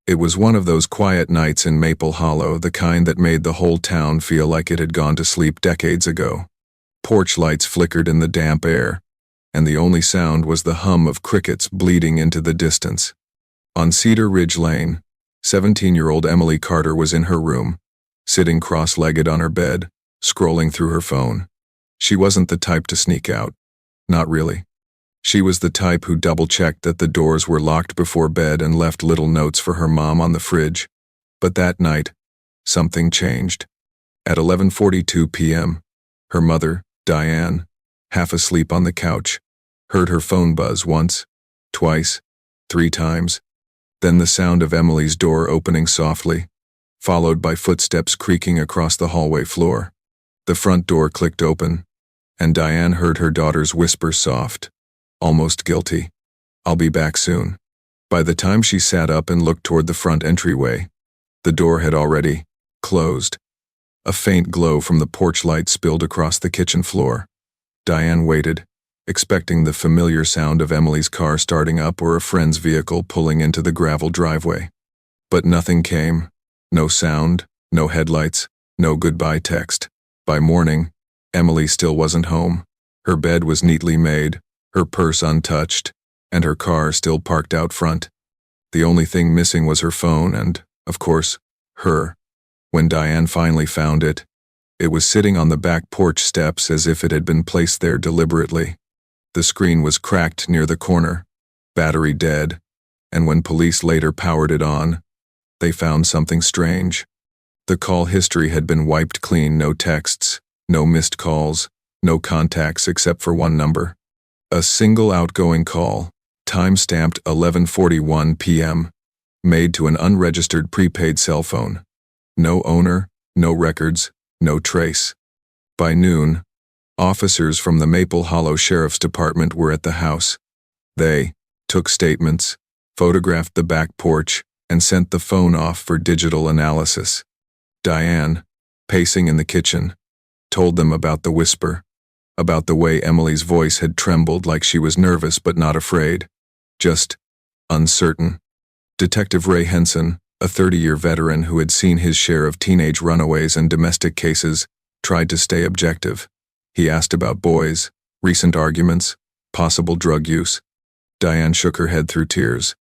It was one of those quiet nights in Maple Hollow, the kind that made the whole town feel like it had gone to sleep decades ago. Porch lights flickered in the damp air, and the only sound was the hum of crickets bleeding into the distance. On Cedar Ridge Lane, 17-year-old Emily Carter was in her room, sitting cross-legged on her bed, scrolling through her phone. She wasn't the type to sneak out. Not really. She was the type who double-checked that the doors were locked before bed and left little notes for her mom on the fridge. But that night, something changed. At 11:42 p.m., her mother, Diane, half asleep on the couch, heard her phone buzz once, twice, 3 times. Then the sound of Emily's door opening softly, followed by footsteps creaking across the hallway floor. The front door clicked open, and Diane heard her daughter's whisper soft, almost guilty, "I'll be back soon." By the time she sat up and looked toward the front entryway, the door had already closed. A faint glow from the porch light spilled across the kitchen floor. Diane waited, expecting the familiar sound of Emily's car starting up or a friend's vehicle pulling into the gravel driveway. But nothing came. No sound, no headlights, no goodbye text. By morning, Emily still wasn't home. Her bed was neatly made, her purse untouched, and her car still parked out front. The only thing missing was her phone and, of course, her. When Diane finally found it, it was sitting on the back porch steps as if it had been placed there deliberately. The screen was cracked near the corner, battery dead, and when police later powered it on, they found something strange. The call history had been wiped clean, no texts, no missed calls, no contacts except for one number. A single outgoing call, time-stamped 11:41 p.m., made to an unregistered prepaid cell phone. No owner, no records, no trace. By noon, officers from the Maple Hollow Sheriff's Department were at the house. They took statements, photographed the back porch, and sent the phone off for digital analysis. Diane, pacing in the kitchen, told them about the whisper, about the way Emily's voice had trembled like she was nervous but not afraid, just uncertain. Detective Ray Henson, a 30-year veteran who had seen his share of teenage runaways and domestic cases, tried to stay objective. He asked about boys, recent arguments, possible drug use. Diane shook her head through tears.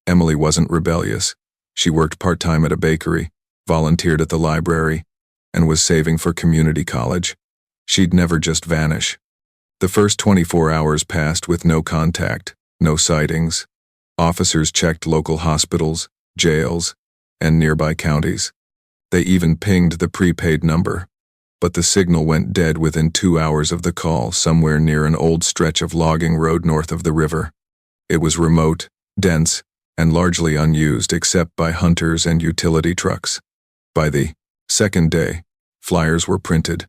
Emily wasn't rebellious. She worked part-time at a bakery, volunteered at the library, and was saving for community college. She'd never just vanish. The first 24 hours passed with no contact, no sightings. Officers checked local hospitals, jails, and nearby counties. They even pinged the prepaid number, but the signal went dead within 2 hours of the call somewhere near an old stretch of logging road north of the river. It was remote, dense, and largely unused except by hunters and utility trucks. By the second day, flyers were printed.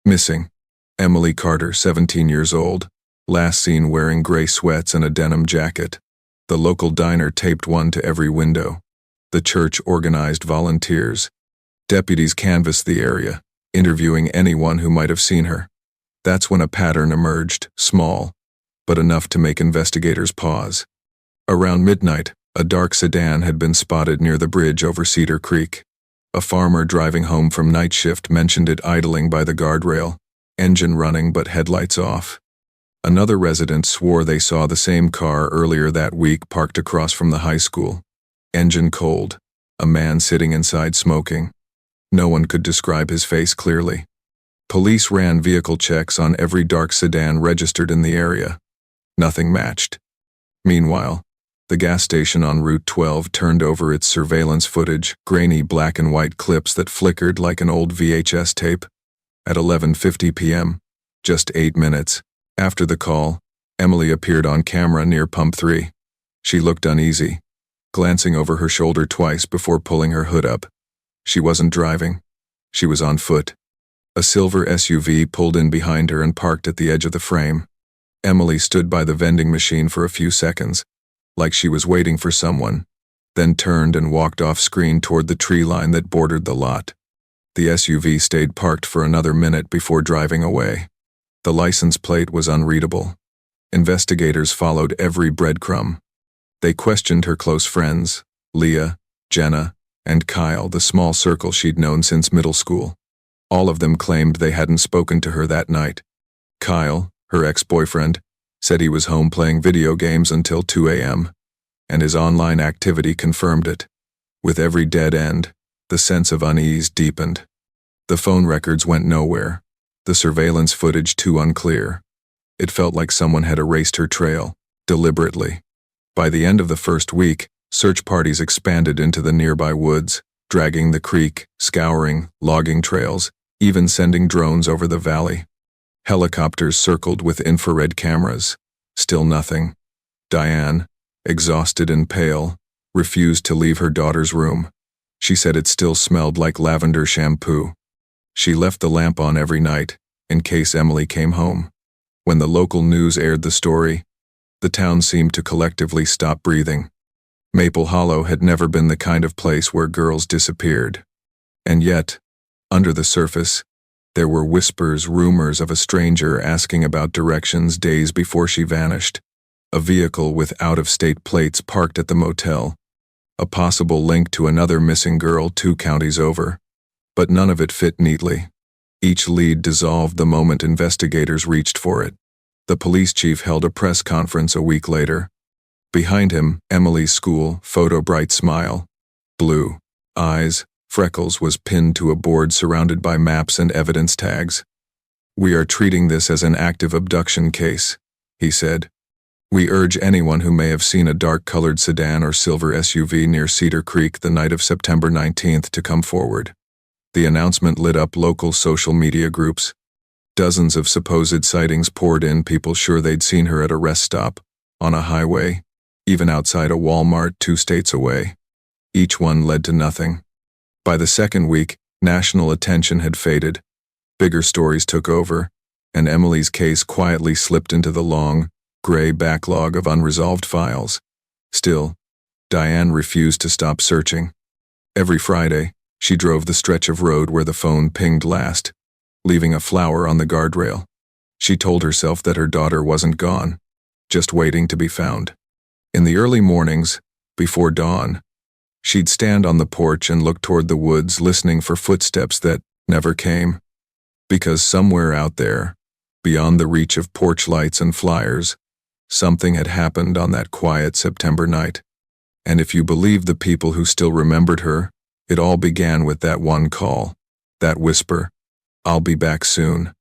Missing, Emily Carter, 17 years old, last seen wearing gray sweats and a denim jacket. The local diner taped one to every window. The church organized volunteers. Deputies canvassed the area, interviewing anyone who might have seen her. That's when a pattern emerged, small, but enough to make investigators pause. Around midnight, a dark sedan had been spotted near the bridge over Cedar Creek. A farmer driving home from night shift mentioned it idling by the guardrail, engine running but headlights off. Another resident swore they saw the same car earlier that week parked across from the high school. Engine cold, a man sitting inside smoking. No one could describe his face clearly. Police ran vehicle checks on every dark sedan registered in the area. Nothing matched. Meanwhile, the gas station on Route 12 turned over its surveillance footage, grainy black and white clips that flickered like an old VHS tape. At 11:50 p.m., just 8 minutes after the call, Emily appeared on camera near Pump 3. She looked uneasy, glancing over her shoulder twice before pulling her hood up. She wasn't driving. She was on foot. A silver SUV pulled in behind her and parked at the edge of the frame. Emily stood by the vending machine for a few seconds, like she was waiting for someone, then turned and walked off-screen toward the tree line that bordered the lot. The SUV stayed parked for another minute before driving away. The license plate was unreadable. Investigators followed every breadcrumb. They questioned her close friends, Leah, Jenna, and Kyle, the small circle she'd known since middle school. All of them claimed they hadn't spoken to her that night. Kyle, her ex-boyfriend, said he was home playing video games until 2 a.m., and his online activity confirmed it. With every dead end, the sense of unease deepened. The phone records went nowhere, the surveillance footage too unclear. It felt like someone had erased her trail, deliberately. By the end of the first week, search parties expanded into the nearby woods, dragging the creek, scouring, logging trails, even sending drones over the valley. Helicopters circled with infrared cameras. Still nothing. Diane, exhausted and pale, refused to leave her daughter's room. She said it still smelled like lavender shampoo. She left the lamp on every night, in case Emily came home. When the local news aired the story, the town seemed to collectively stop breathing. Maple Hollow had never been the kind of place where girls disappeared. And yet, under the surface, there were whispers, rumors of a stranger asking about directions days before she vanished, a vehicle with out-of-state plates parked at the motel, a possible link to another missing girl 2 counties over. But none of it fit neatly. Each lead dissolved the moment investigators reached for it. The police chief held a press conference a week later. Behind him, Emily's school, photo bright smile, blue eyes, freckles, was pinned to a board surrounded by maps and evidence tags. "We are treating this as an active abduction case," he said. "We urge anyone who may have seen a dark-colored sedan or silver SUV near Cedar Creek the night of September 19th to come forward." The announcement lit up local social media groups. Dozens of supposed sightings poured in, people sure they'd seen her at a rest stop, on a highway, even outside a Walmart 2 states away. Each one led to nothing. By the second week, national attention had faded. Bigger stories took over, and Emily's case quietly slipped into the long, gray backlog of unresolved files. Still, Diane refused to stop searching. Every Friday, she drove the stretch of road where the phone pinged last, leaving a flower on the guardrail. She told herself that her daughter wasn't gone, just waiting to be found. In the early mornings, before dawn, she'd stand on the porch and look toward the woods, listening for footsteps that never came. Because somewhere out there, beyond the reach of porch lights and flyers, something had happened on that quiet September night. And if you believe the people who still remembered her, it all began with that one call, that whisper, "I'll be back soon."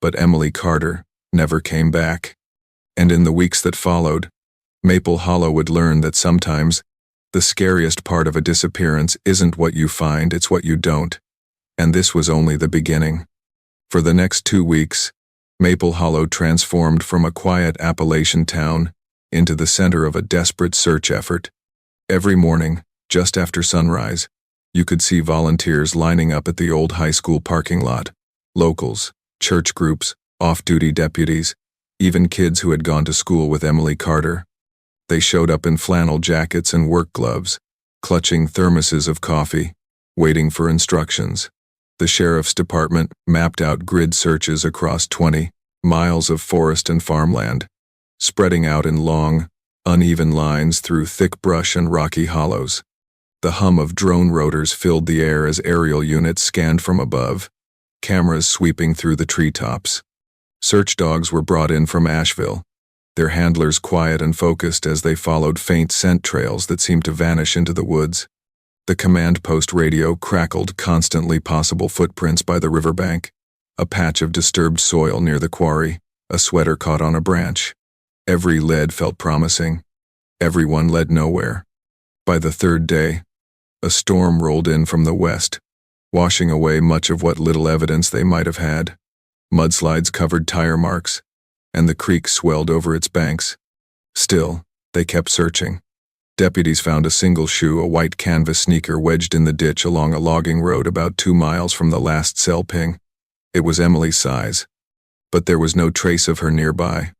But Emily Carter never came back. And in the weeks that followed, Maple Hollow would learn that sometimes the scariest part of a disappearance isn't what you find, it's what you don't. And this was only the beginning. For the next 2 weeks, Maple Hollow transformed from a quiet Appalachian town into the center of a desperate search effort. Every morning, just after sunrise, you could see volunteers lining up at the old high school parking lot. Locals, church groups, off-duty deputies, even kids who had gone to school with Emily Carter. They showed up in flannel jackets and work gloves, clutching thermoses of coffee, waiting for instructions. The sheriff's department mapped out grid searches across 20 miles of forest and farmland, spreading out in long, uneven lines through thick brush and rocky hollows. The hum of drone rotors filled the air as aerial units scanned from above, cameras sweeping through the treetops. Search dogs were brought in from Asheville, their handlers quiet and focused as they followed faint scent trails that seemed to vanish into the woods. The command post radio crackled constantly, possible footprints by the riverbank, a patch of disturbed soil near the quarry, a sweater caught on a branch. Every lead felt promising. Everyone led nowhere. By the third day, a storm rolled in from the west, washing away much of what little evidence they might have had. Mudslides covered tire marks, and the creek swelled over its banks. Still, they kept searching. Deputies found a single shoe, a white canvas sneaker wedged in the ditch along a logging road about 2 miles from the last cell ping. It was Emily's size, but there was no trace of her nearby,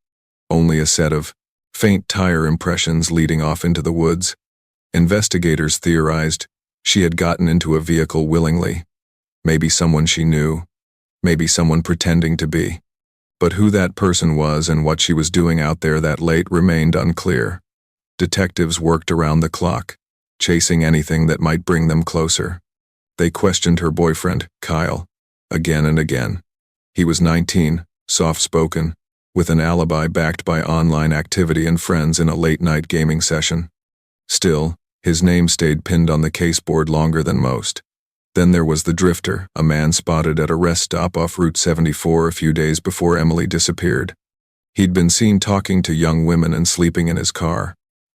only a set of faint tire impressions leading off into the woods. Investigators theorized she had gotten into a vehicle willingly. Maybe someone she knew, maybe someone pretending to be. But who that person was and what she was doing out there that late remained unclear. Detectives worked around the clock, chasing anything that might bring them closer. They questioned her boyfriend, Kyle, again and again. He was 19, soft-spoken, with an alibi backed by online activity and friends in a late-night gaming session. Still, his name stayed pinned on the caseboard longer than most. Then there was the drifter, a man spotted at a rest stop off Route 74 a few days before Emily disappeared. He'd been seen talking to young women and sleeping in his car.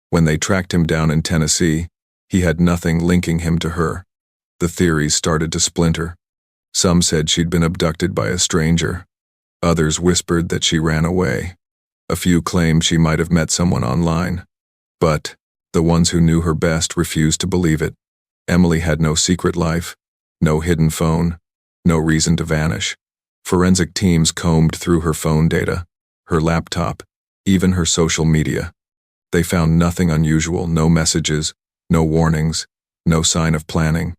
When they tracked him down in Tennessee, he had nothing linking him to her. The theories started to splinter. Some said she'd been abducted by a stranger. Others whispered that she ran away. A few claimed she might have met someone online. But the ones who knew her best refused to believe it. Emily had no secret life, no hidden phone, no reason to vanish. Forensic teams combed through her phone data, her laptop, even her social media. They found nothing unusual, no messages, no warnings, no sign of planning.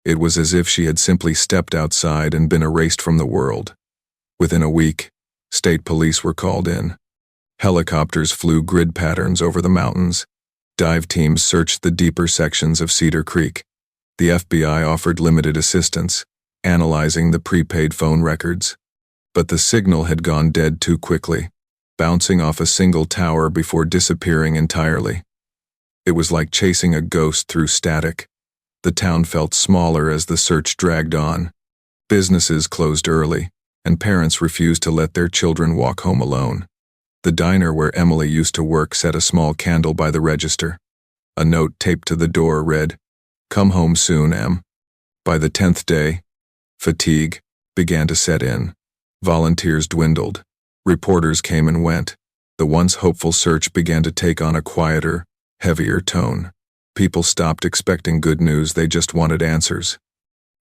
It was as if she had simply stepped outside and been erased from the world. Within a week, state police were called in. Helicopters flew grid patterns over the mountains. Dive teams searched the deeper sections of Cedar Creek. The FBI offered limited assistance, analyzing the prepaid phone records. But the signal had gone dead too quickly, bouncing off a single tower before disappearing entirely. It was like chasing a ghost through static. The town felt smaller as the search dragged on. Businesses closed early, and parents refused to let their children walk home alone. The diner where Emily used to work set a small candle by the register. A note taped to the door read, "Come home soon, Em." By the 10th day, fatigue began to set in. Volunteers dwindled. Reporters came and went. The once hopeful search began to take on a quieter, heavier tone. People stopped expecting good news, they just wanted answers.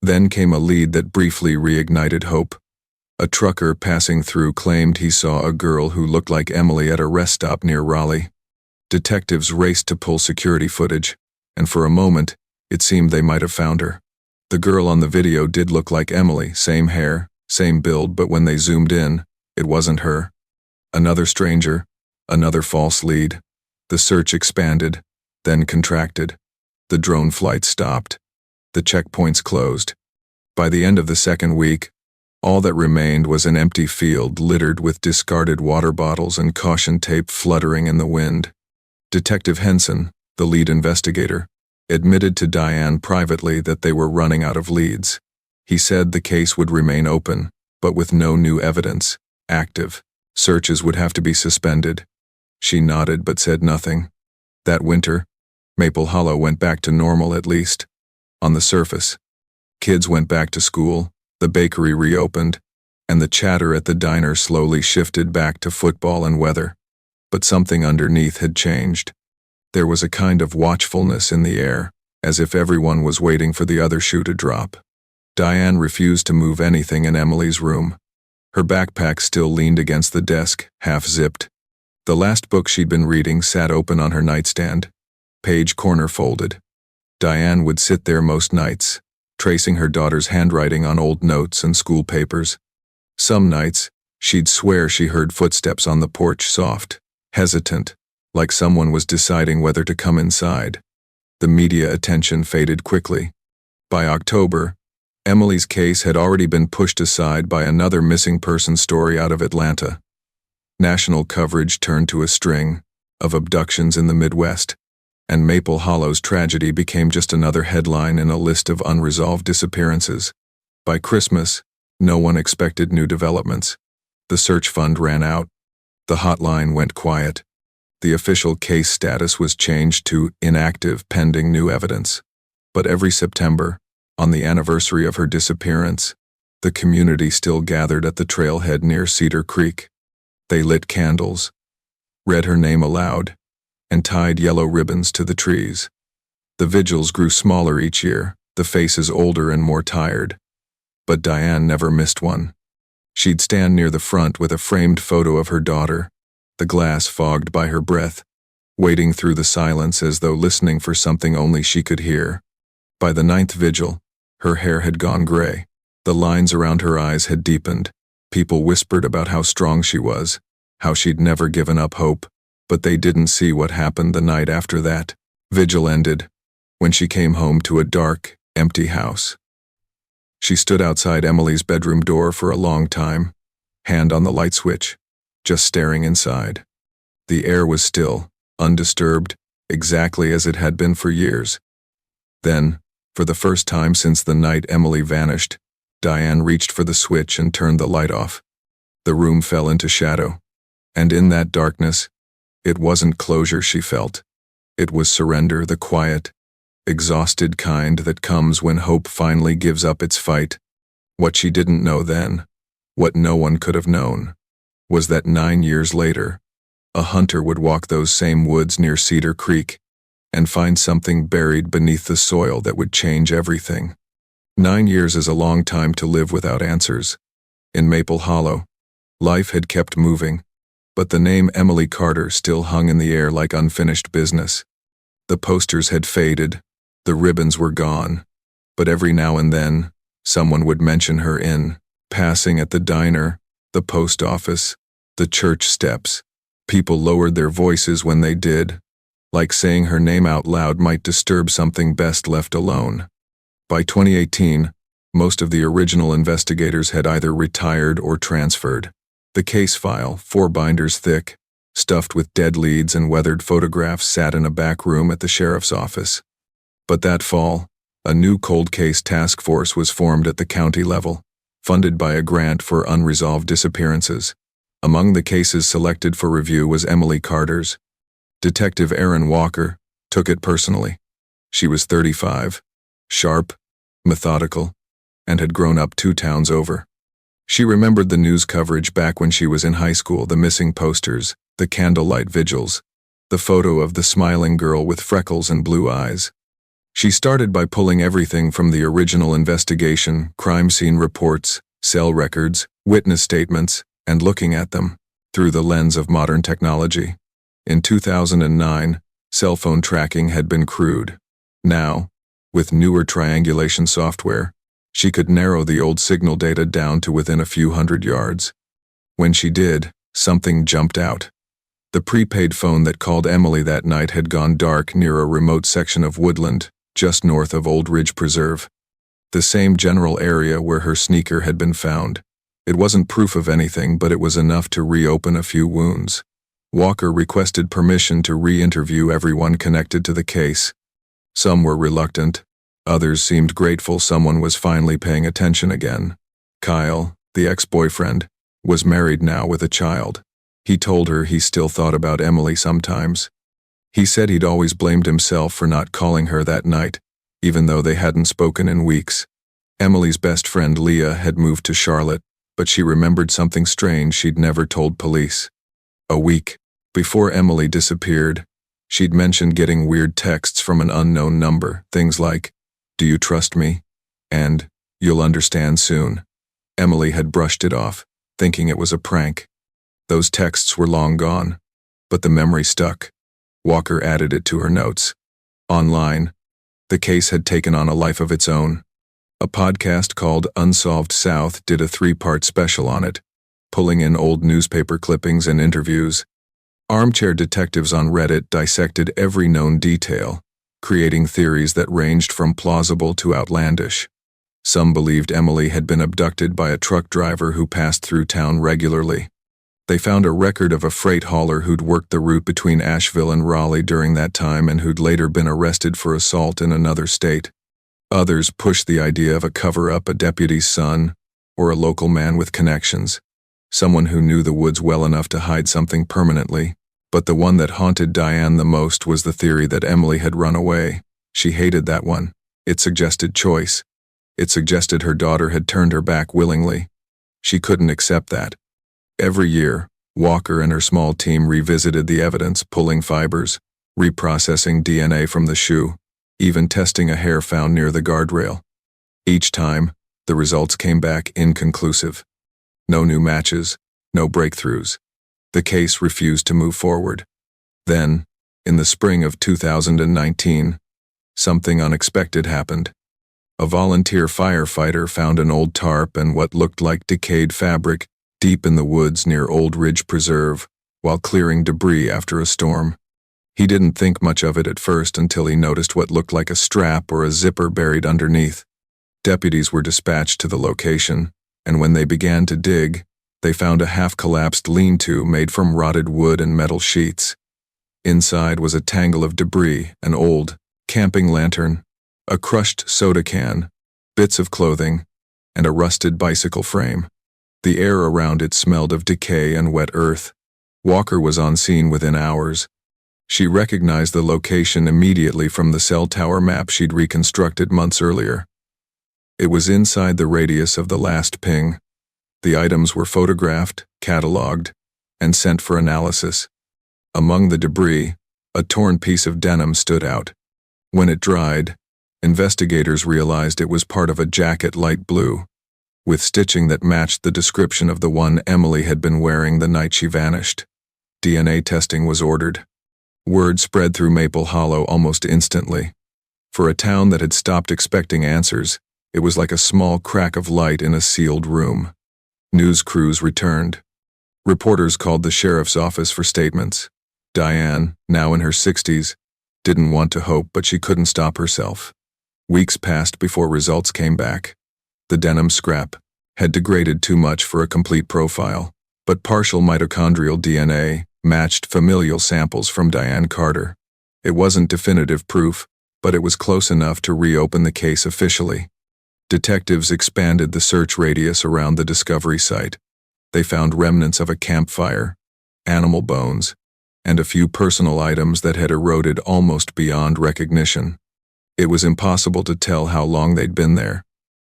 Then came a lead that briefly reignited hope. A trucker passing through claimed he saw a girl who looked like Emily at a rest stop near Raleigh. Detectives raced to pull security footage, and for a moment, it seemed they might have found her. The girl on the video did look like Emily, same hair, same build, but when they zoomed in, it wasn't her. Another stranger, another false lead. The search expanded, then contracted. The drone flight stopped. The checkpoints closed. By the end of the second week, all that remained was an empty field littered with discarded water bottles and caution tape fluttering in the wind. Detective Henson, the lead investigator, admitted to Diane privately that they were running out of leads. He said the case would remain open, but with no new evidence, active. Searches would have to be suspended. She nodded but said nothing. That winter, Maple Hollow went back to normal at least. On the surface, kids went back to school, the bakery reopened, and the chatter at the diner slowly shifted back to football and weather. But something underneath had changed. There was a kind of watchfulness in the air, as if everyone was waiting for the other shoe to drop. Diane refused to move anything in Emily's room. Her backpack still leaned against the desk, half-zipped. The last book she'd been reading sat open on her nightstand, page corner folded. Diane would sit there most nights, tracing her daughter's handwriting on old notes and school papers. Some nights, she'd swear she heard footsteps on the porch, soft, hesitant, like someone was deciding whether to come inside. The media attention faded quickly. By October, Emily's case had already been pushed aside by another missing person story out of Atlanta. National coverage turned to a string of abductions in the Midwest, and Maple Hollow's tragedy became just another headline in a list of unresolved disappearances. By Christmas, no one expected new developments. The search fund ran out. The hotline went quiet. The official case status was changed to inactive pending new evidence. But every September, on the anniversary of her disappearance, the community still gathered at the trailhead near Cedar Creek. They lit candles, read her name aloud, and tied yellow ribbons to the trees. The vigils grew smaller each year, the faces older and more tired. But Diane never missed one. She'd stand near the front with a framed photo of her daughter, the glass fogged by her breath, waiting through the silence as though listening for something only she could hear. By the 9th vigil, her hair had gone gray. The lines around her eyes had deepened. People whispered about how strong she was, how she'd never given up hope, but they didn't see what happened the night after that. Vigil ended. when she came home to a dark, empty house. She stood outside Emily's bedroom door for a long time, hand on the light switch, just staring inside. The air was still, undisturbed, exactly as it had been for years. Then, for the first time since the night Emily vanished, Diane reached for the switch and turned the light off. The room fell into shadow, and in that darkness, it wasn't closure she felt. It was surrender, the quiet, exhausted kind that comes when hope finally gives up its fight. What she didn't know then, what no one could have known, was that 9 years later, a hunter would walk those same woods near Cedar Creek and find something buried beneath the soil that would change everything. 9 years is a long time to live without answers. In Maple Hollow, life had kept moving, but the name Emily Carter still hung in the air like unfinished business. The posters had faded, the ribbons were gone, but every now and then, someone would mention her in passing at the diner, the post office, the church steps. People lowered their voices when they did, like saying her name out loud might disturb something best left alone. By 2018, most of the original investigators had either retired or transferred. The case file, 4 binders thick, stuffed with dead leads and weathered photographs, sat in a back room at the sheriff's office. But that fall, a new cold case task force was formed at the county level, funded by a grant for unresolved disappearances. Among the cases selected for review was Emily Carter's. Detective Aaron Walker took it personally. She was 35, sharp, methodical, and had grown up 2 towns over. She remembered the news coverage back when she was in high school, the missing posters, the candlelight vigils, the photo of the smiling girl with freckles and blue eyes. She started by pulling everything from the original investigation, crime scene reports, cell records, witness statements, and looking at them through the lens of modern technology. In 2009, cell phone tracking had been crude. Now, with newer triangulation software, she could narrow the old signal data down to within a few hundred yards. When she did, something jumped out. The prepaid phone that called Emily that night had gone dark near a remote section of woodland, just north of Old Ridge Preserve. The same general area where her sneaker had been found. It wasn't proof of anything, but it was enough to reopen a few wounds. Walker requested permission to re-interview everyone connected to the case. Some were reluctant. Others seemed grateful someone was finally paying attention again. Kyle, the ex-boyfriend, was married now with a child. He told her he still thought about Emily sometimes. He said he'd always blamed himself for not calling her that night, even though they hadn't spoken in weeks. Emily's best friend Leah had moved to Charlotte, but she remembered something strange she'd never told police. A week before Emily disappeared, she'd mentioned getting weird texts from an unknown number, things like, "Do you trust me?" and "You'll understand soon." Emily had brushed it off, thinking it was a prank. Those texts were long gone, but the memory stuck. Walker added it to her notes. Online, the case had taken on a life of its own. A podcast called Unsolved South did a 3-part special on it, pulling in old newspaper clippings and interviews. Armchair detectives on Reddit dissected every known detail, creating theories that ranged from plausible to outlandish. Some believed Emily had been abducted by a truck driver who passed through town regularly. They found a record of a freight hauler who'd worked the route between Asheville and Raleigh during that time and who'd later been arrested for assault in another state. Others pushed the idea of a cover-up, a deputy's son, or a local man with connections, someone who knew the woods well enough to hide something permanently. But the one that haunted Diane the most was the theory that Emily had run away. She hated that one. It suggested choice. It suggested her daughter had turned her back willingly. She couldn't accept that. Every year, Walker and her small team revisited the evidence, pulling fibers, reprocessing DNA from the shoe, even testing a hair found near the guardrail. Each time, the results came back inconclusive. No new matches, no breakthroughs. The case refused to move forward. Then, in the spring of 2019, something unexpected happened. A volunteer firefighter found an old tarp and what looked like decayed fabric deep in the woods near Old Ridge Preserve while clearing debris after a storm. He didn't think much of it at first until he noticed what looked like a strap or a zipper buried underneath. Deputies were dispatched to the location, and when they began to dig, they found a half-collapsed lean-to made from rotted wood and metal sheets. Inside was a tangle of debris, an old camping lantern, a crushed soda can, bits of clothing, and a rusted bicycle frame. The air around it smelled of decay and wet earth. Walker was on scene within hours. She recognized the location immediately from the cell tower map she'd reconstructed months earlier. It was inside the radius of the last ping. The items were photographed, catalogued, and sent for analysis. Among the debris, a torn piece of denim stood out. When it dried, investigators realized it was part of a jacket light blue, with stitching that matched the description of the one Emily had been wearing the night she vanished. DNA testing was ordered. Word spread through Maple Hollow almost instantly. For a town that had stopped expecting answers, it was like a small crack of light in a sealed room. News crews returned. Reporters called the sheriff's office for statements. Diane, now in her 60s, didn't want to hope, but she couldn't stop herself. Weeks passed before results came back. The denim scrap had degraded too much for a complete profile, but partial mitochondrial DNA matched familial samples from Diane Carter. It wasn't definitive proof, but it was close enough to reopen the case officially. Detectives expanded the search radius around the discovery site. They found remnants of a campfire, animal bones, and a few personal items that had eroded almost beyond recognition. It was impossible to tell how long they'd been there.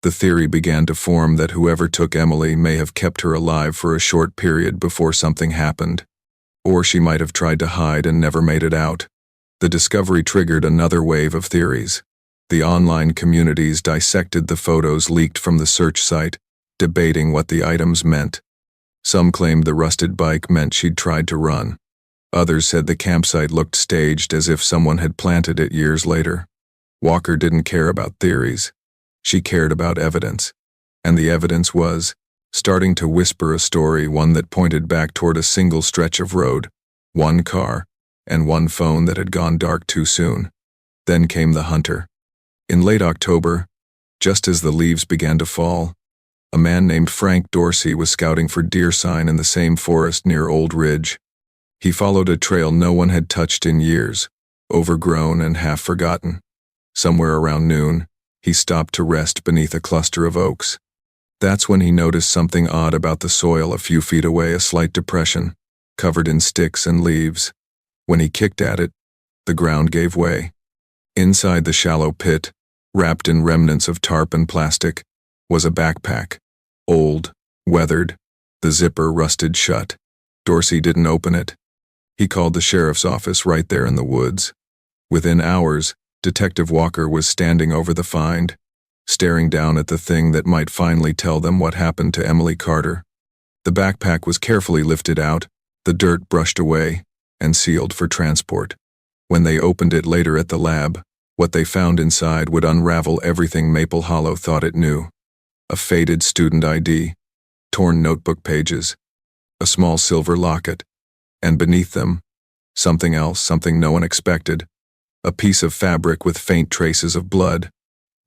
The theory began to form that whoever took Emily may have kept her alive for a short period before something happened, or she might have tried to hide and never made it out. The discovery triggered another wave of theories. The online communities dissected the photos leaked from the search site, debating what the items meant. Some claimed the rusted bike meant she'd tried to run. Others said the campsite looked staged, as if someone had planted it years later. Walker didn't care about theories. She cared about evidence. And the evidence was starting to whisper a story, one that pointed back toward a single stretch of road, one car, and one phone that had gone dark too soon. Then came the hunter. In late October, just as the leaves began to fall, a man named Frank Dorsey was scouting for deer sign in the same forest near Old Ridge. He followed a trail no one had touched in years, overgrown and half forgotten. Somewhere around noon, he stopped to rest beneath a cluster of oaks. That's when he noticed something odd about the soil a few feet away, a slight depression, covered in sticks and leaves. When he kicked at it, the ground gave way. Inside the shallow pit, wrapped in remnants of tarp and plastic, was a backpack. Old, weathered, the zipper rusted shut. Dorsey didn't open it. He called the sheriff's office right there in the woods. Within hours, Detective Walker was standing over the find, staring down at the thing that might finally tell them what happened to Emily Carter. The backpack was carefully lifted out, the dirt brushed away, and sealed for transport. When they opened it later at the lab, what they found inside would unravel everything Maple Hollow thought it knew. A faded student ID, torn notebook pages, a small silver locket, and beneath them, something else, something no one expected, a piece of fabric with faint traces of blood.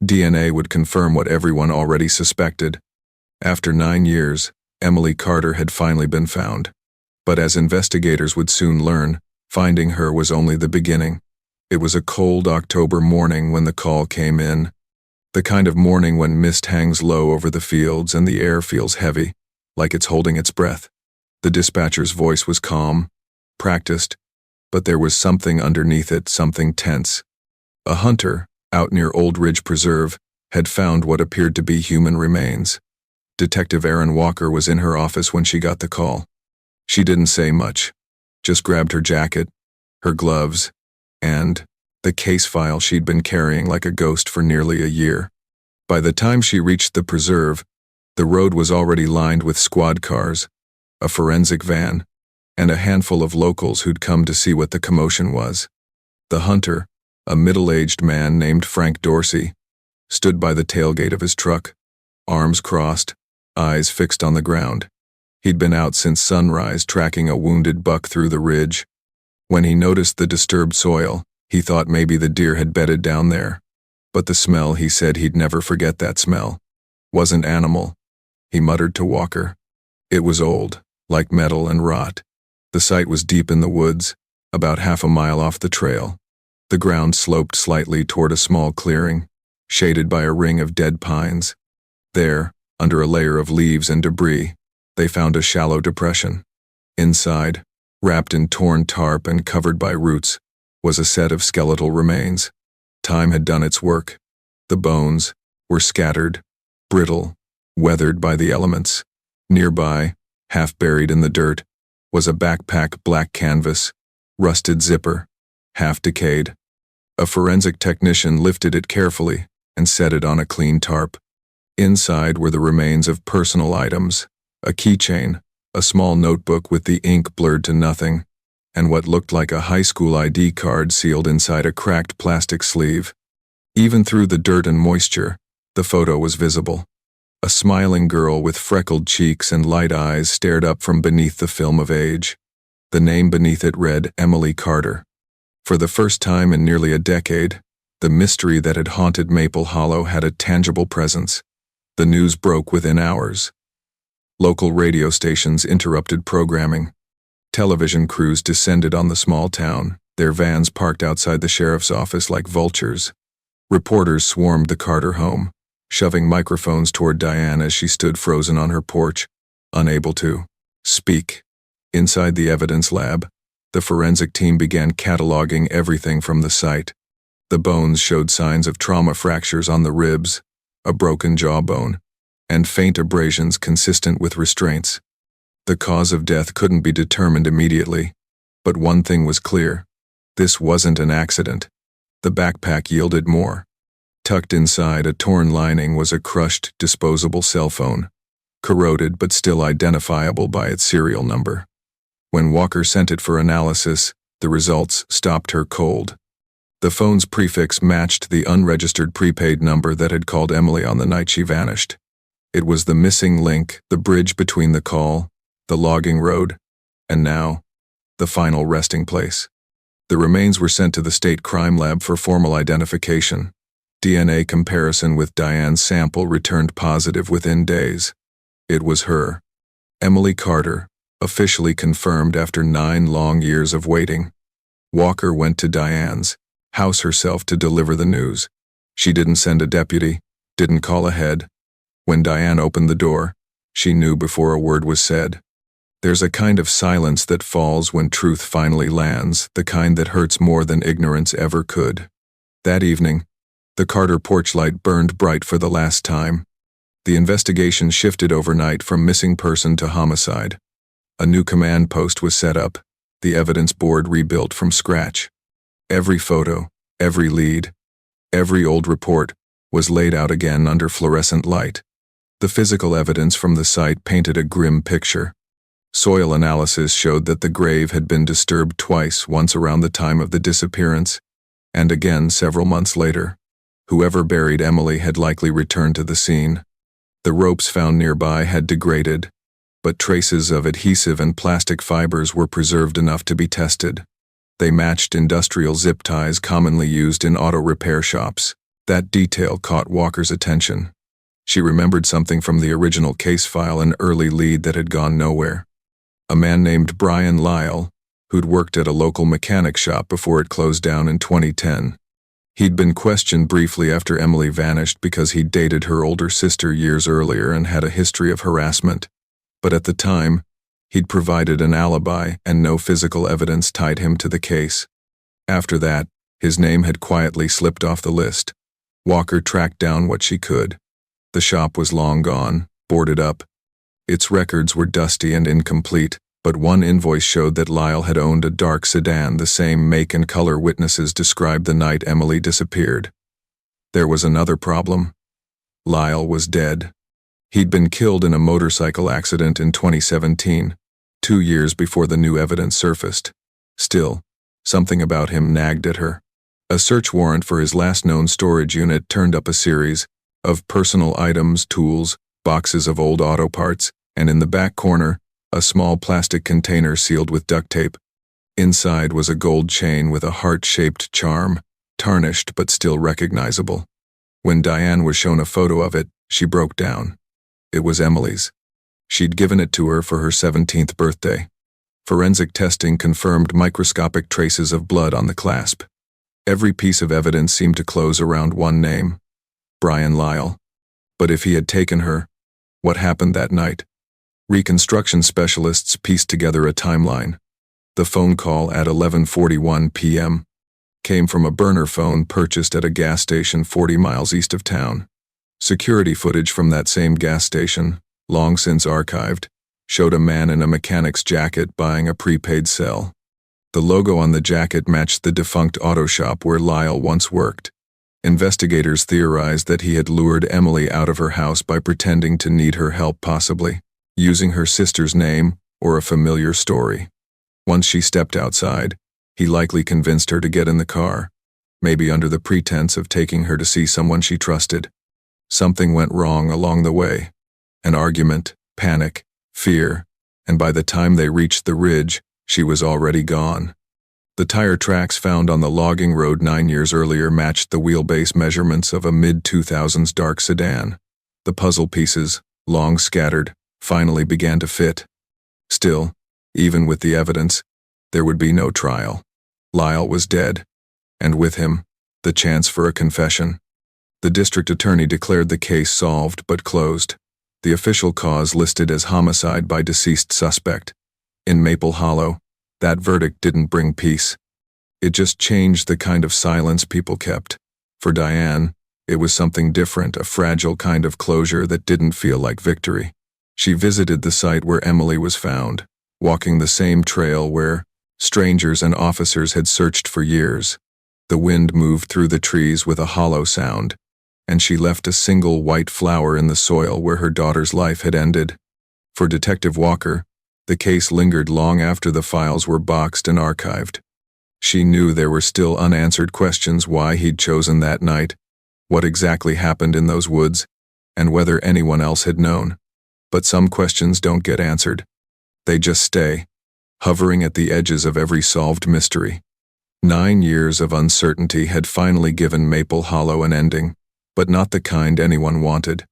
DNA would confirm what everyone already suspected. After 9 years, Emily Carter had finally been found. But as investigators would soon learn, finding her was only the beginning. It was a cold October morning when the call came in. The kind of morning when mist hangs low over the fields and the air feels heavy, like it's holding its breath. The dispatcher's voice was calm, practiced, but there was something underneath it, something tense. A hunter, out near Old Ridge Preserve, had found what appeared to be human remains. Detective Erin Walker was in her office when she got the call. She didn't say much, just grabbed her jacket, her gloves, and the case file she'd been carrying like a ghost for nearly a year. By the time she reached the preserve, the road was already lined with squad cars, a forensic van, and a handful of locals who'd come to see what the commotion was. The hunter, a middle-aged man named Frank Dorsey, stood by the tailgate of his truck, arms crossed, eyes fixed on the ground. He'd been out since sunrise tracking a wounded buck through the ridge. When he noticed the disturbed soil, he thought maybe the deer had bedded down there. But the smell, he said he'd never forget that smell, wasn't animal. He muttered to Walker. It was old, like metal and rot. The site was deep in the woods, about half a mile off the trail. The ground sloped slightly toward a small clearing, shaded by a ring of dead pines. There, under a layer of leaves and debris, they found a shallow depression. Inside, wrapped in torn tarp and covered by roots, was a set of skeletal remains. Time had done its work. The bones were scattered, brittle, weathered by the elements. Nearby, half buried in the dirt, was a backpack black canvas, rusted zipper, half decayed. A forensic technician lifted it carefully and set it on a clean tarp. Inside were the remains of personal items, a keychain, a small notebook with the ink blurred to nothing, and what looked like a high school ID card sealed inside a cracked plastic sleeve. Even through the dirt and moisture, the photo was visible. A smiling girl with freckled cheeks and light eyes stared up from beneath the film of age. The name beneath it read Emily Carter. For the first time in nearly a decade, the mystery that had haunted Maple Hollow had a tangible presence. The news broke within hours. Local radio stations interrupted programming. Television crews descended on the small town, their vans parked outside the sheriff's office like vultures. Reporters swarmed the Carter home, shoving microphones toward Diane as she stood frozen on her porch, unable to speak. Inside the evidence lab, the forensic team began cataloging everything from the site. The bones showed signs of trauma fractures on the ribs, a broken jawbone, and faint abrasions consistent with restraints. The cause of death couldn't be determined immediately, but one thing was clear. This wasn't an accident. The backpack yielded more. Tucked inside a torn lining was a crushed, disposable cell phone, corroded but still identifiable by its serial number. When Walker sent it for analysis, the results stopped her cold. The phone's prefix matched the unregistered prepaid number that had called Emily on the night she vanished. It was the missing link, the bridge between the call, the logging road, and now, the final resting place. The remains were sent to the state crime lab for formal identification. DNA comparison with Diane's sample returned positive within days. It was her, Emily Carter, officially confirmed after 9 long years of waiting. Walker went to Diane's house herself to deliver the news. She didn't send a deputy, didn't call ahead. When Diane opened the door, she knew before a word was said. There's a kind of silence that falls when truth finally lands, the kind that hurts more than ignorance ever could. That evening, the Carter porch light burned bright for the last time. The investigation shifted overnight from missing person to homicide. A new command post was set up, the evidence board rebuilt from scratch. Every photo, every lead, every old report was laid out again under fluorescent light. The physical evidence from the site painted a grim picture. Soil analysis showed that the grave had been disturbed twice, once around the time of the disappearance, and again several months later. Whoever buried Emily had likely returned to the scene. The ropes found nearby had degraded, but traces of adhesive and plastic fibers were preserved enough to be tested. They matched industrial zip ties commonly used in auto repair shops. That detail caught Walker's attention. She remembered something from the original case file, an early lead that had gone nowhere. A man named Brian Lyle, who'd worked at a local mechanic shop before it closed down in 2010. He'd been questioned briefly after Emily vanished because he'd dated her older sister years earlier and had a history of harassment. But at the time, he'd provided an alibi and no physical evidence tied him to the case. After that, his name had quietly slipped off the list. Walker tracked down what she could. The shop was long gone, boarded up. Its records were dusty and incomplete, but one invoice showed that Lyle had owned a dark sedan, the same make and color witnesses described the night Emily disappeared. There was another problem. Lyle was dead. He'd been killed in a motorcycle accident in 2017, 2 years before the new evidence surfaced. Still, something about him nagged at her. A search warrant for his last known storage unit turned up a series of personal items, tools, boxes of old auto parts, and in the back corner, a small plastic container sealed with duct tape. Inside was a gold chain with a heart-shaped charm, tarnished but still recognizable. When Diane was shown a photo of it, she broke down. It was Emily's. She'd given it to her for her 17th birthday. Forensic testing confirmed microscopic traces of blood on the clasp. Every piece of evidence seemed to close around one name: Brian Lyle. But if he had taken her, what happened that night? Reconstruction specialists pieced together a timeline. The phone call at 11:41 p.m. came from a burner phone purchased at a gas station 40 miles east of town. Security footage from that same gas station, long since archived, showed a man in a mechanic's jacket buying a prepaid cell. The logo on the jacket matched the defunct auto shop where Lyle once worked. Investigators theorized that he had lured Emily out of her house by pretending to need her help, possibly using her sister's name or a familiar story. Once she stepped outside, he likely convinced her to get in the car, maybe under the pretense of taking her to see someone she trusted. Something went wrong along the way. An argument, panic, fear, and by the time they reached the ridge, she was already gone. The tire tracks found on the logging road 9 years earlier matched the wheelbase measurements of a mid-2000s dark sedan. The puzzle pieces, long scattered, finally began to fit. Still, even with the evidence, there would be no trial. Lyle was dead, and with him, the chance for a confession. The district attorney declared the case solved but closed. The official cause listed as homicide by deceased suspect. In Maple Hollow, that verdict didn't bring peace. It just changed the kind of silence people kept. For Diane, it was something different, a fragile kind of closure that didn't feel like victory. She visited the site where Emily was found, walking the same trail where strangers and officers had searched for years. The wind moved through the trees with a hollow sound, and she left a single white flower in the soil where her daughter's life had ended. For Detective Walker, the case lingered long after the files were boxed and archived. She knew there were still unanswered questions: why he'd chosen that night, what exactly happened in those woods, and whether anyone else had known. But some questions don't get answered. They just stay, hovering at the edges of every solved mystery. 9 years of uncertainty had finally given Maple Hollow an ending, but not the kind anyone wanted.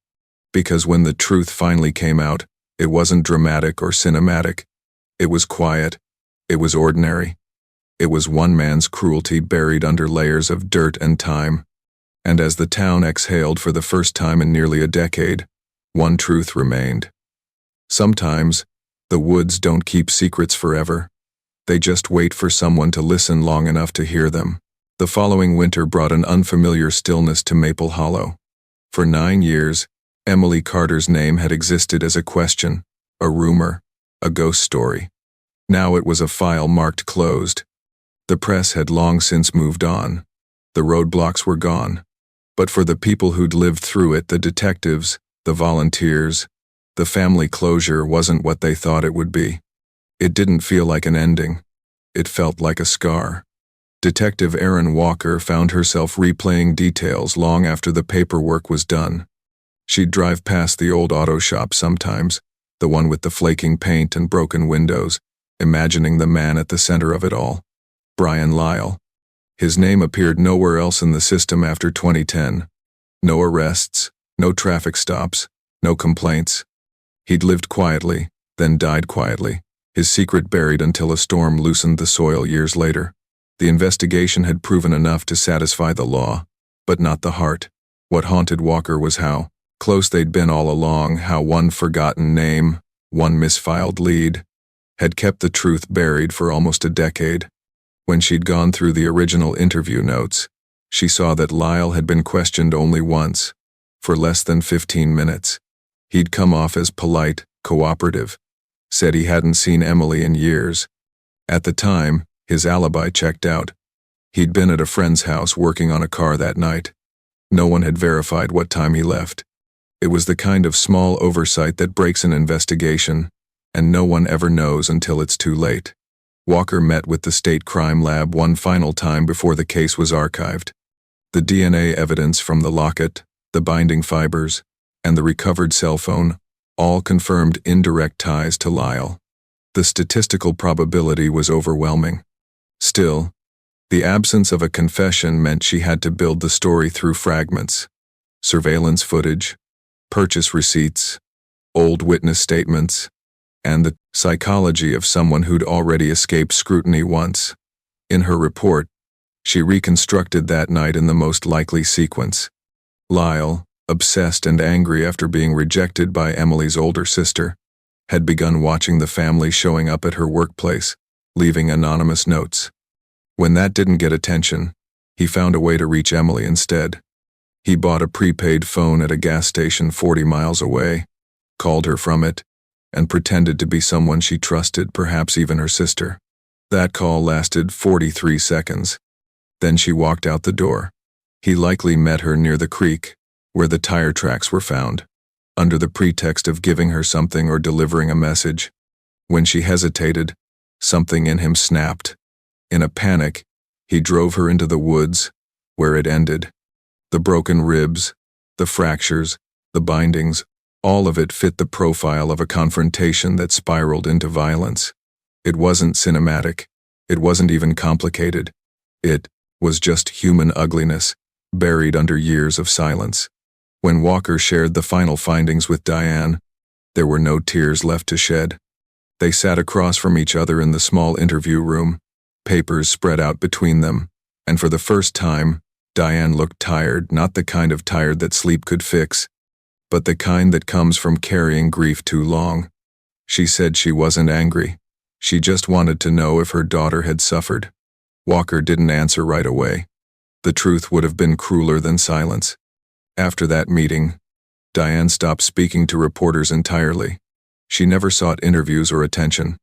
Because when the truth finally came out, it wasn't dramatic or cinematic. It was quiet. It was ordinary. It was one man's cruelty buried under layers of dirt and time. And as the town exhaled for the first time in nearly a decade, one truth remained. Sometimes, the woods don't keep secrets forever. They just wait for someone to listen long enough to hear them. The following winter brought an unfamiliar stillness to Maple Hollow. For 9 years, Emily Carter's name had existed as a question, a rumor, a ghost story. Now it was a file marked closed. The press had long since moved on. The roadblocks were gone. But for the people who'd lived through it, the detectives, the volunteers, the family, closure wasn't what they thought it would be. It didn't feel like an ending. It felt like a scar. Detective Erin Walker found herself replaying details long after the paperwork was done. She'd drive past the old auto shop sometimes, the one with the flaking paint and broken windows, imagining the man at the center of it all. Brian Lyle. His name appeared nowhere else in the system after 2010. No arrests, no traffic stops, no complaints. He'd lived quietly, then died quietly, his secret buried until a storm loosened the soil years later. The investigation had proven enough to satisfy the law, but not the heart. What haunted Walker was how close they'd been all along, how one forgotten name, one misfiled lead, had kept the truth buried for almost a decade. When she'd gone through the original interview notes, she saw that Lyle had been questioned only once, for less than 15 minutes. He'd come off as polite, cooperative, said he hadn't seen Emily in years. At the time, his alibi checked out. He'd been at a friend's house working on a car that night. No one had verified what time he left. It was the kind of small oversight that breaks an investigation, and no one ever knows until it's too late. Walker met with the state crime lab one final time before the case was archived. The DNA evidence from the locket, the binding fibers, and the recovered cell phone all confirmed indirect ties to Lyle. The statistical probability was overwhelming. Still, the absence of a confession meant she had to build the story through fragments: surveillance footage, purchase receipts, old witness statements, and the psychology of someone who'd already escaped scrutiny once. In her report, she reconstructed that night in the most likely sequence. Lyle, obsessed and angry after being rejected by Emily's older sister, had begun watching the family showing up at her workplace, leaving anonymous notes. When that didn't get attention, he found a way to reach Emily instead. He bought a prepaid phone at a gas station 40 miles away, called her from it, and pretended to be someone she trusted, perhaps even her sister. That call lasted 43 seconds. Then she walked out the door. He likely met her near the creek, where the tire tracks were found, under the pretext of giving her something or delivering a message. When she hesitated, something in him snapped. In a panic, he drove her into the woods, where it ended. The broken ribs, the fractures, the bindings, all of it fit the profile of a confrontation that spiraled into violence. It wasn't cinematic. It wasn't even complicated. It was just human ugliness, buried under years of silence. When Walker shared the final findings with Diane, there were no tears left to shed. They sat across from each other in the small interview room, papers spread out between them, and for the first time, Diane looked tired, not the kind of tired that sleep could fix, but the kind that comes from carrying grief too long. She said she wasn't angry. She just wanted to know if her daughter had suffered. Walker didn't answer right away. The truth would have been crueler than silence. After that meeting, Diane stopped speaking to reporters entirely. She never sought interviews or attention.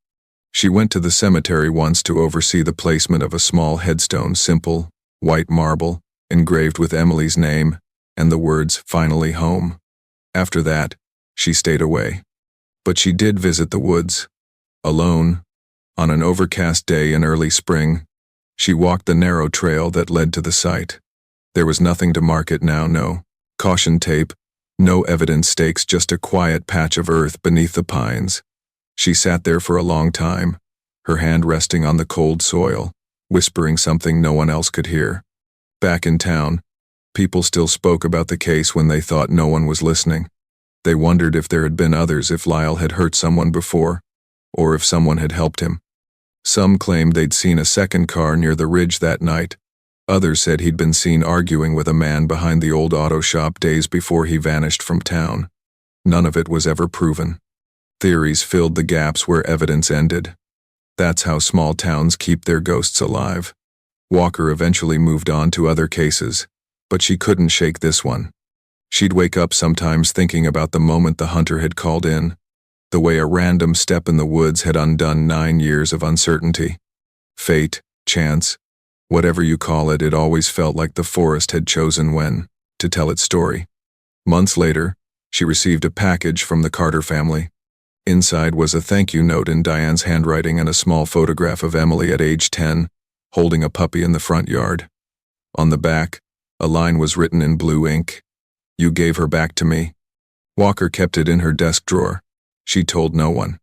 She went to the cemetery once to oversee the placement of a small headstone, simple, white marble, engraved with Emily's name and the words, "Finally home." After that, she stayed away. But she did visit the woods. Alone, on an overcast day in early spring, she walked the narrow trail that led to the site. There was nothing to mark it now, no caution tape, no evidence stakes, just a quiet patch of earth beneath the pines. She sat there for a long time, her hand resting on the cold soil, whispering something no one else could hear. Back in town, people still spoke about the case when they thought no one was listening. They wondered if there had been others, if Lyle had hurt someone before, or if someone had helped him. Some claimed they'd seen a second car near the ridge that night. Others said he'd been seen arguing with a man behind the old auto shop days before he vanished from town. None of it was ever proven. Theories filled the gaps where evidence ended. That's how small towns keep their ghosts alive. Walker eventually moved on to other cases, but she couldn't shake this one. She'd wake up sometimes thinking about the moment the hunter had called in, the way a random step in the woods had undone 9 years of uncertainty. Fate, chance, whatever you call it, it always felt like the forest had chosen when to tell its story. Months later, she received a package from the Carter family. Inside was a thank you note in Diane's handwriting and a small photograph of Emily at age 10, holding a puppy in the front yard. On the back, a line was written in blue ink. "You gave her back to me." Walker kept it in her desk drawer. She told no one.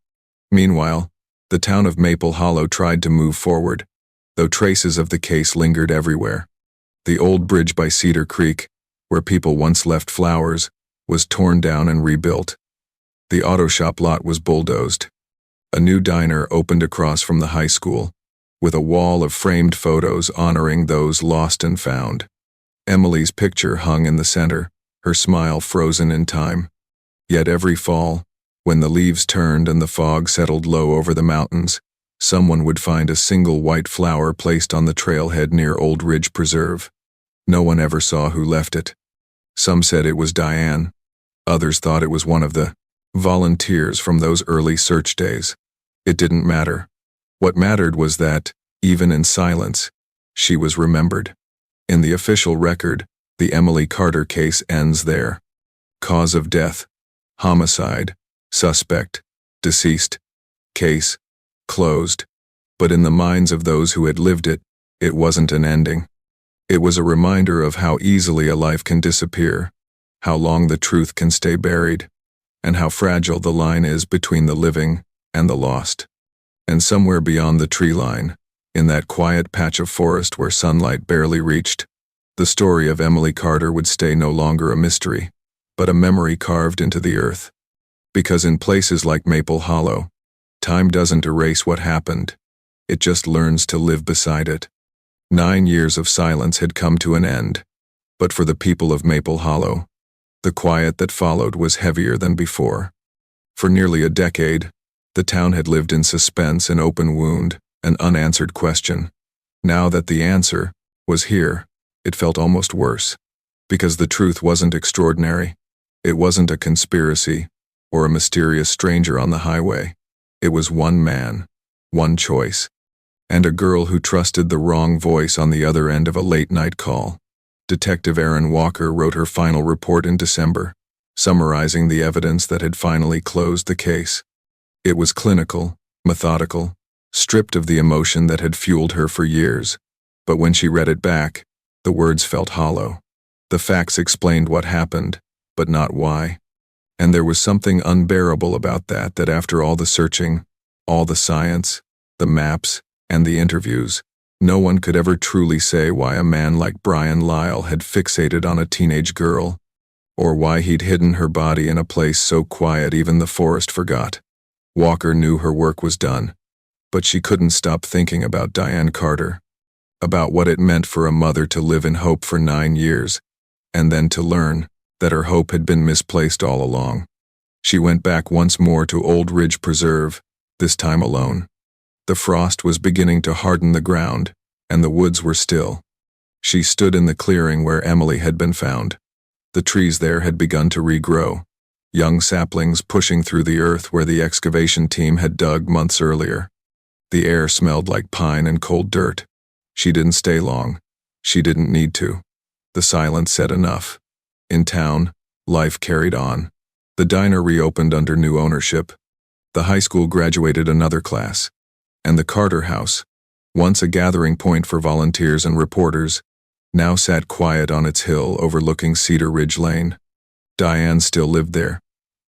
Meanwhile, the town of Maple Hollow tried to move forward, though traces of the case lingered everywhere. The old bridge by Cedar Creek, where people once left flowers, was torn down and rebuilt. The auto shop lot was bulldozed. A new diner opened across from the high school, with a wall of framed photos honoring those lost and found. Emily's picture hung in the center, her smile frozen in time. Yet every fall, when the leaves turned and the fog settled low over the mountains, someone would find a single white flower placed on the trailhead near Old Ridge Preserve. No one ever saw who left it. Some said it was Diane. Others thought it was one of the volunteers from those early search days. It didn't matter. What mattered was that, even in silence, she was remembered. In the official record, the Emily Carter case ends there. Cause of death: homicide. Suspect: deceased. Case closed. But in the minds of those who had lived it, it wasn't an ending. It was a reminder of how easily a life can disappear, how long the truth can stay buried, and how fragile the line is between the living and the lost. And somewhere beyond the tree line, In that quiet patch of forest where sunlight barely reached, the story of Emily Carter would stay no longer a mystery, but a memory carved into the earth. Because in places like Maple Hollow, time doesn't erase what happened, it just learns to live beside it. 9 years of silence had come to an end, but for the people of Maple Hollow, the quiet that followed was heavier than before. For nearly a decade, the town had lived in suspense, an open wound, an unanswered question. Now that the answer was here, it felt almost worse, because the truth wasn't extraordinary. It wasn't a conspiracy or a mysterious stranger on the highway. It was one man, one choice, and a girl who trusted the wrong voice on the other end of a late-night call. Detective Erin Walker wrote her final report in December, summarizing the evidence that had finally closed the case. It was clinical, methodical, stripped of the emotion that had fueled her for years, but when she read it back, the words felt hollow. The facts explained what happened, but not why. And there was something unbearable about that after all the searching, all the science, the maps, and the interviews, no one could ever truly say why a man like Brian Lyle had fixated on a teenage girl, or why he'd hidden her body in a place so quiet even the forest forgot. Walker knew her work was done, but she couldn't stop thinking about Diane Carter, about what it meant for a mother to live in hope for 9 years, and then to learn that her hope had been misplaced all along. She went back once more to Old Ridge Preserve, this time alone. The frost was beginning to harden the ground, and the woods were still. She stood in the clearing where Emily had been found. The trees there had begun to regrow, young saplings pushing through the earth where the excavation team had dug months earlier. The air smelled like pine and cold dirt. She didn't stay long. She didn't need to. The silence said enough. In town, life carried on. The diner reopened under new ownership. The high school graduated another class. And the Carter House, once a gathering point for volunteers and reporters, now sat quiet on its hill overlooking Cedar Ridge Lane. Diane still lived there,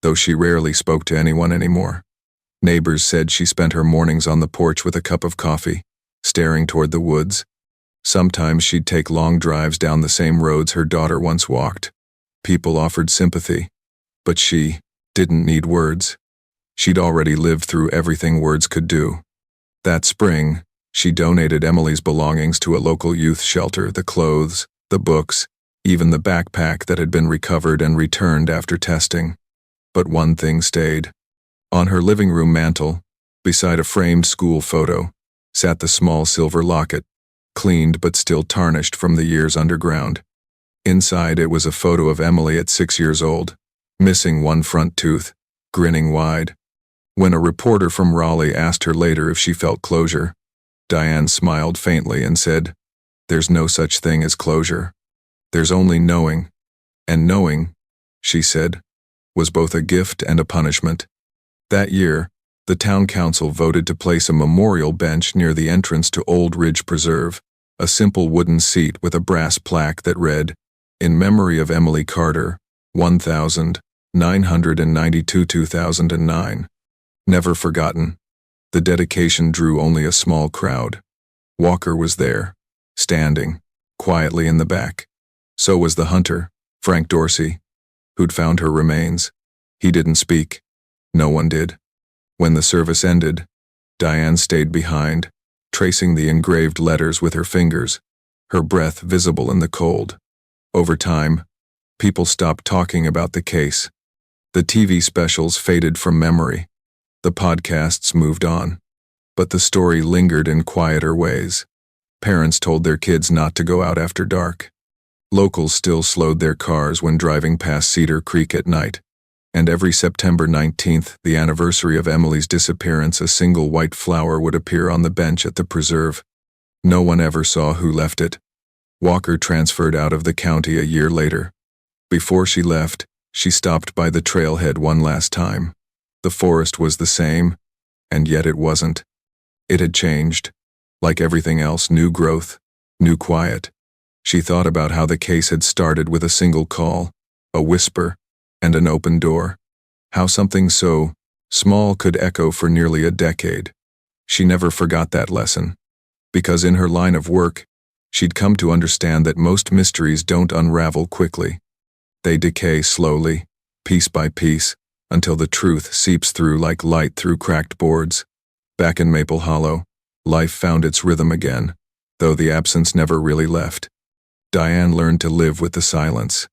though she rarely spoke to anyone anymore. Neighbors said she spent her mornings on the porch with a cup of coffee, staring toward the woods. Sometimes she'd take long drives down the same roads her daughter once walked. People offered sympathy, but she didn't need words. She'd already lived through everything words could do. That spring, she donated Emily's belongings to a local youth shelter, the clothes, the books, even the backpack that had been recovered and returned after testing. But one thing stayed. On her living room mantel, beside a framed school photo, sat the small silver locket, cleaned but still tarnished from the years underground. Inside it was a photo of Emily at 6 years old, missing one front tooth, grinning wide. When a reporter from Raleigh asked her later if she felt closure, Diane smiled faintly and said, "There's no such thing as closure. There's only knowing." And knowing, she said, was both a gift and a punishment. That year, the town council voted to place a memorial bench near the entrance to Old Ridge Preserve, a simple wooden seat with a brass plaque that read, "In memory of Emily Carter, 1992-2009. Never forgotten." The dedication drew only a small crowd. Walker was there, standing, quietly in the back. So was the hunter, Frank Dorsey, who'd found her remains. He didn't speak. No one did. When the service ended, Diane stayed behind, tracing the engraved letters with her fingers, her breath visible in the cold. Over time, people stopped talking about the case. The TV specials faded from memory. The podcasts moved on. But the story lingered in quieter ways. Parents told their kids not to go out after dark. Locals still slowed their cars when driving past Cedar Creek at night. And every September 19th, the anniversary of Emily's disappearance, a single white flower would appear on the bench at the preserve. No one ever saw who left it. Walker transferred out of the county a year later. Before she left, she stopped by the trailhead one last time. The forest was the same, and yet it wasn't. It had changed. Like everything else, new growth, new quiet. She thought about how the case had started with a single call, a whisper, and an open door. How something so small could echo for nearly a decade. She never forgot that lesson. Because in her line of work, she'd come to understand that most mysteries don't unravel quickly. They decay slowly, piece by piece, until the truth seeps through like light through cracked boards. Back in Maple Hollow, life found its rhythm again, though the absence never really left. Diane learned to live with the silence.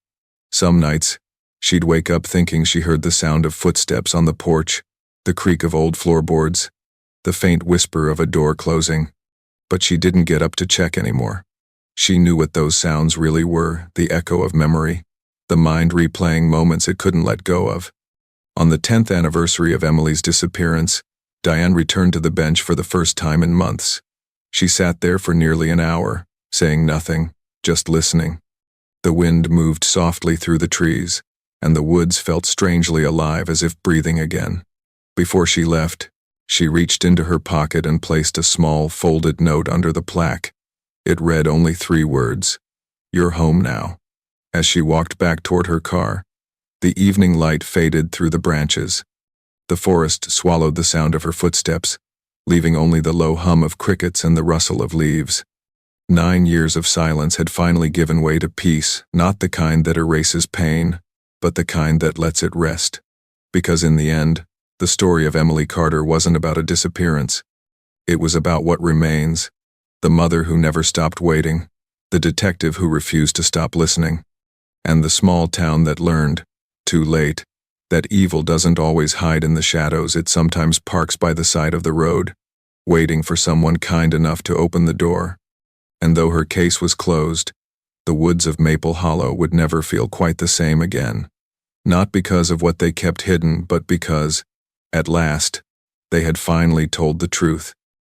Some nights, she'd wake up thinking she heard the sound of footsteps on the porch, the creak of old floorboards, the faint whisper of a door closing. But she didn't get up to check anymore. She knew what those sounds really were, the echo of memory, the mind replaying moments it couldn't let go of. On the 10th anniversary of Emily's disappearance, Diane returned to the bench for the first time in months. She sat there for nearly an hour, saying nothing, just listening. The wind moved softly through the trees, and the woods felt strangely alive as if breathing again. Before she left, she reached into her pocket and placed a small, folded note under the plaque. It read only 3 words, "You're home now." As she walked back toward her car, the evening light faded through the branches. The forest swallowed the sound of her footsteps, leaving only the low hum of crickets and the rustle of leaves. 9 years of silence had finally given way to peace, not the kind that erases pain, but the kind that lets it rest. Because in the end, the story of Emily Carter wasn't about a disappearance. It was about what remains, the mother who never stopped waiting, the detective who refused to stop listening, and the small town that learned, too late, that evil doesn't always hide in the shadows. It sometimes parks by the side of the road, waiting for someone kind enough to open the door. And though her case was closed, the woods of Maple Hollow would never feel quite the same again. Not because of what they kept hidden, but because, at last, they had finally told the truth.